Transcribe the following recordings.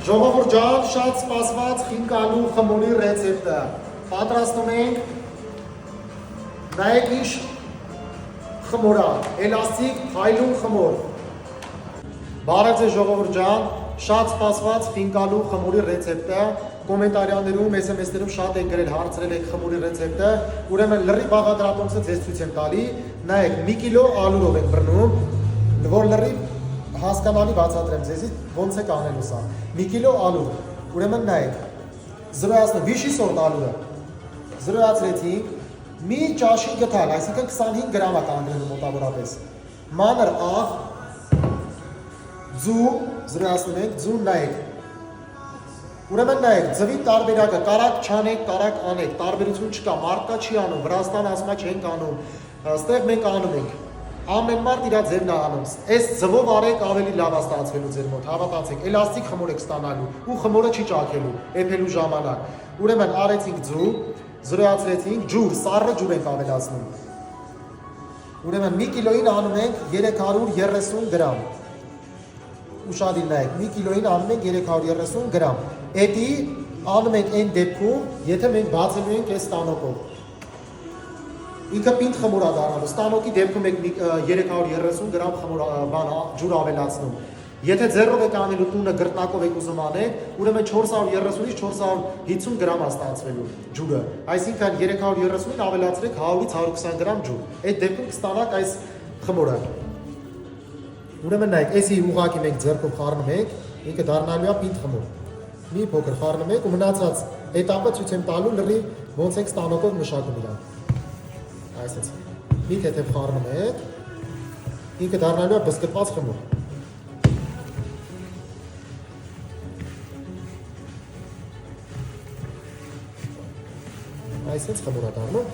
Ժողովուրդ ջան, շատ սպասված խինկալու խմորի ռեցեպտը պատրաստում ենք, նայեք ինչ խմորա, էլաստիկ փայլուն խմոր։ Բարև ձեզ ժողովուրդ ջան, շատ սպասված խինկալու խմորի ռեցեպտը, կոմենտարիաներում, SMS-ներում շատ եք գրել, հարցրել եք խմորի ռեցեպտը, ուրեմն լրիվ բաղադրատոմսը ձեզ ցույց եմ տալի, նայեք, մի կիլո ալուրով ենք բռնում, որ լրիվ հասկանալի բացատրեմ ձեզի ոնց եք անելու սա։ Մի կիլո ալուր, ուրեմն նայեք, զրոյացնեմ, վիշի սորտ ալուրը, զրոյացրեցինք, մի ճաշի գթալ, այսինքն 25 գրամ է կանգնելու մոտավորապես, մանր աղ, ձու, զրոյացնում ենք, ձուն նայեք, ուրեմն նայեք, ձվի տարբերակը, կարակ չանեք, կարակ անեք, տարբերություն չկա, մարդկա չի անում, Վրաստան ասմա չենք անում, ստեղ մենք անում ենք, ամեն մարդ իրա ձևն է անում, այս ձվով արեք ավելի լավ է ստացվելու ձեր մոտ, հավատացեք, էլաստիկ խմոր եք ստանալու, ու խմորը չի ճաքելու, էփելու ժամանակ, ուրեմն արեցինք ձու, զրոյացրեցինք, ջուր, սառը ջուր ենք ավելացնում, ուրեմն մի կիլոին անում ենք 330 գրամ, ուշադիր նայեք, մի կիլոին անում ենք 330 գրամ, էդի անում ենք այն դեպքում, եթե մենք բացելու ենք այս ստանոկով, ինքը պինդ խմոր է դառնալու, ստանոկի դեպքում եք 330 գրամ ջուր ավելացնում, եթե ձեռով եք անելու տունը գրտնակով եք ուզում անեք, ուրեմն 430-ից 450 գրամ է ստացվելու ջուրը, այսինքն 330-ին ավելացրեք 100-ից 120 գրամ ջուր, այդ դեպքում կստանաք այս խմորը, ուրեմն նայեք, էսի ուղղակի մենք ձեռքով խառնում ենք, ինքը դառնալու է պինդ խմոր, մի փոքր խառնում ենք ու մնացած էտապը ցույց եմ տալու լրիվ ոնց ենք ստանոկով մշակում իրան, այսպես, մի թեթև խառնում ենք, ինքը դառնալու է բզկտված խմոր, այսպես խմոր է դառնում,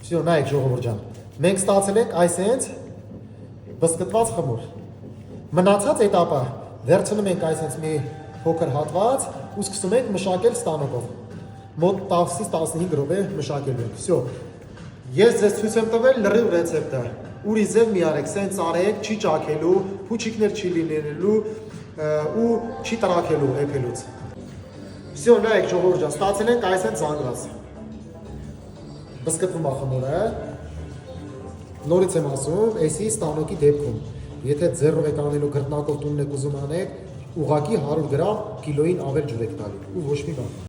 Всё, նայեք ժողովուրդ ջան, մենք ստացել ենք այսենց բզկտված խմոր, մնացած էտապը վերցնում ենք այսենց մի փոքր հատված ու սկսում ենք մշակել ստանոկով, մոտ 10-ից 15 րոպե մշակելու ենք, всё, ես ձեզ ցույց եմ տվել լրիվ ռեցեպտը, ուրի ձև մի արեք, սենց արեք, չի ճաքելու, փուչիկներ չի լինելու ու չի տրաքելու էփելուց, всё, նայեք ժողովուրդ ջան, ստացել ենք այսենց զանգված, բզկտվում է խմորը, նորից եմ ասում, էսի ստանոկի դեպքում, եթե ձեռով եք անելու գրտնակով տունն եք ուզում անեք, ուղղակի 100 գրամ կիլոին ավել ջուր եք տալու ու ոչ մի բան։